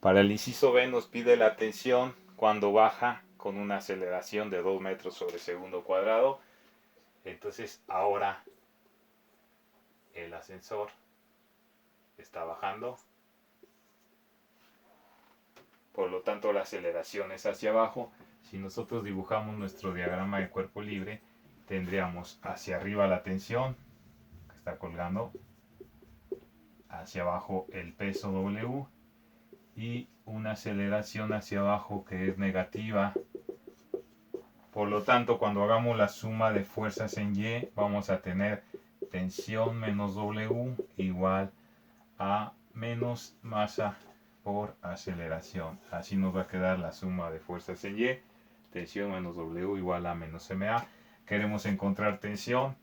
Para el inciso B nos pide la tensión cuando baja con una aceleración de 2 metros sobre segundo cuadrado. Entonces ahora el ascensor está bajando, por lo tanto la aceleración es hacia abajo. Si nosotros dibujamos nuestro diagrama de cuerpo libre, tendríamos hacia arriba la tensión que está colgando, hacia abajo el peso W y una aceleración hacia abajo que es negativa. Por lo tanto, cuando hagamos la suma de fuerzas en Y, vamos a tener tensión menos W igual a menos masa por aceleración. Así nos va a quedar la suma de fuerzas en Y. Tensión menos W igual a menos MA. Queremos encontrar tensión,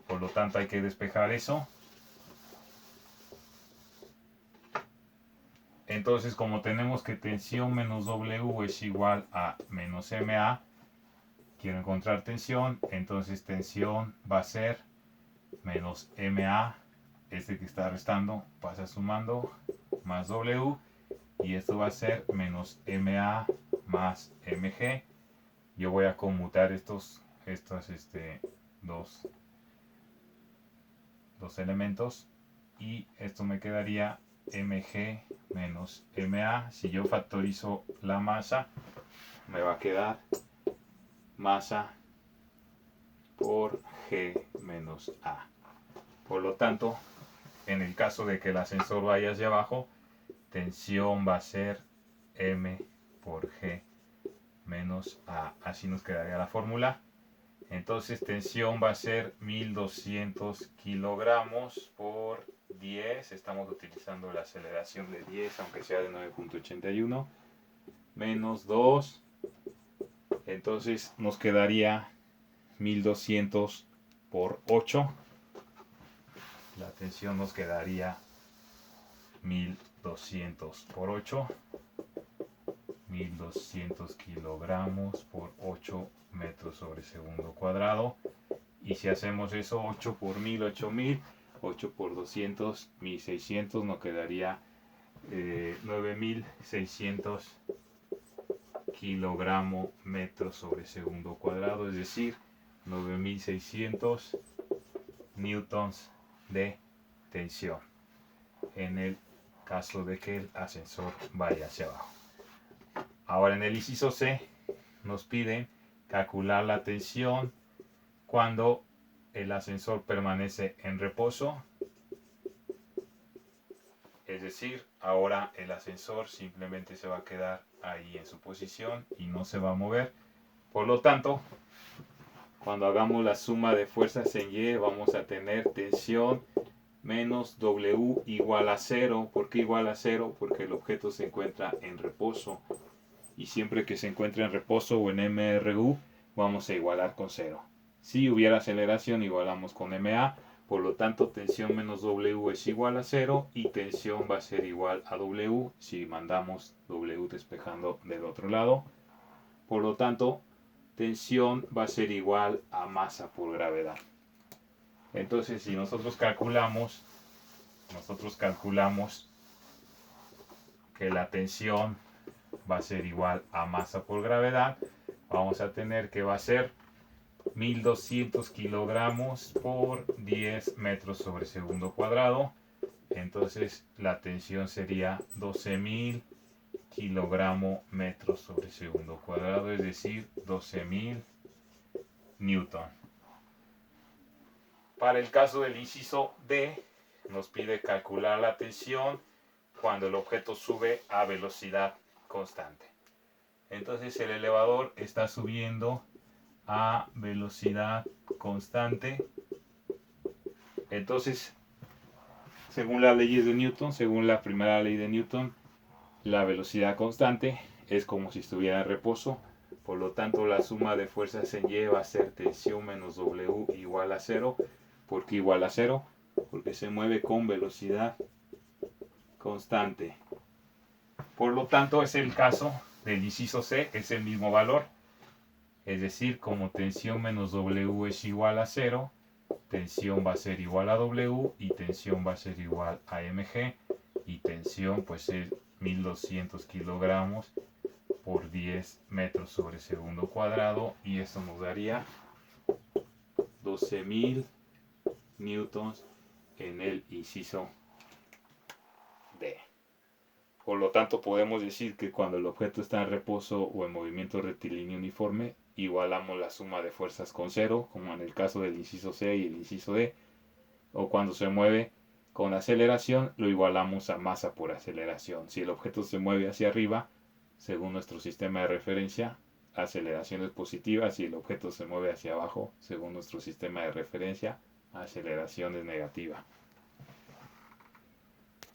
por lo tanto hay que despejar eso. Entonces, como tenemos que tensión menos W es igual a menos MA, quiero encontrar tensión, entonces tensión va a ser menos MA, este que está restando pasa sumando, más W, y esto va a ser menos MA más MG. Yo voy a conmutar estos dos elementos y esto me quedaría mg menos ma. Si yo factorizo la masa, me va a quedar masa por g menos a. Por lo tanto, en el caso de que el ascensor vaya hacia abajo, tensión va a ser m por g menos a. Así nos quedaría la fórmula. Entonces tensión va a ser 1200 kilogramos por 10. Estamos utilizando la aceleración de 10, aunque sea de 9.81. Menos 2. Entonces nos quedaría 1200 por 8. La tensión nos quedaría 1200 por 8. 1200 kilogramos por 8 metros sobre segundo cuadrado. Y si hacemos eso, 8 por 1000, 8000, 8 por 200, 1600, nos quedaría 9600 kilogramos metros sobre segundo cuadrado, es decir, 9600 newtons de tensión en el caso de que el ascensor vaya hacia abajo. Ahora en el inciso C nos piden calcular la tensión cuando el ascensor permanece en reposo, es decir, ahora el ascensor simplemente se va a quedar ahí en su posición y no se va a mover. Por lo tanto, cuando hagamos la suma de fuerzas en Y, vamos a tener tensión menos W igual a 0. ¿Por qué igual a 0? Porque el objeto se encuentra en reposo. Y siempre que se encuentre en reposo o en MRU, vamos a igualar con 0. Si hubiera aceleración, igualamos con MA. Por lo tanto, tensión menos W es igual a 0 y tensión va a ser igual a W si mandamos W despejando del otro lado. Por lo tanto, tensión va a ser igual a masa por gravedad. Entonces, si nosotros calculamos que la tensión va a ser igual a masa por gravedad, vamos a tener que va a ser 1200 kilogramos por 10 metros sobre segundo cuadrado. Entonces la tensión sería 12000 kilogramos metros sobre segundo cuadrado, es decir, 12000 newton. Para el caso del inciso D, nos pide calcular la tensión cuando el objeto sube a velocidad constante. Entonces el elevador está subiendo a velocidad constante. Entonces, según las leyes de Newton, según la primera ley de Newton, la velocidad constante es como si estuviera en reposo. Por lo tanto, la suma de fuerzas en Y va a ser tensión menos W igual a 0. ¿Por qué igual a 0? Porque se mueve con velocidad constante. Por lo tanto, es el caso del inciso C, es el mismo valor. Es decir, como tensión menos W es igual a 0, tensión va a ser igual a W y tensión va a ser igual a mg. Y tensión pues es 1200 kilogramos por 10 metros sobre segundo cuadrado, y esto nos daría 12.000 newtons en el inciso D. Por lo tanto, podemos decir que cuando el objeto está en reposo o en movimiento rectilíneo uniforme, igualamos la suma de fuerzas con cero, como en el caso del inciso C y el inciso D, o cuando se mueve con aceleración, lo igualamos a masa por aceleración. Si el objeto se mueve hacia arriba, según nuestro sistema de referencia, aceleración es positiva. Si el objeto se mueve hacia abajo, según nuestro sistema de referencia, aceleración es negativa.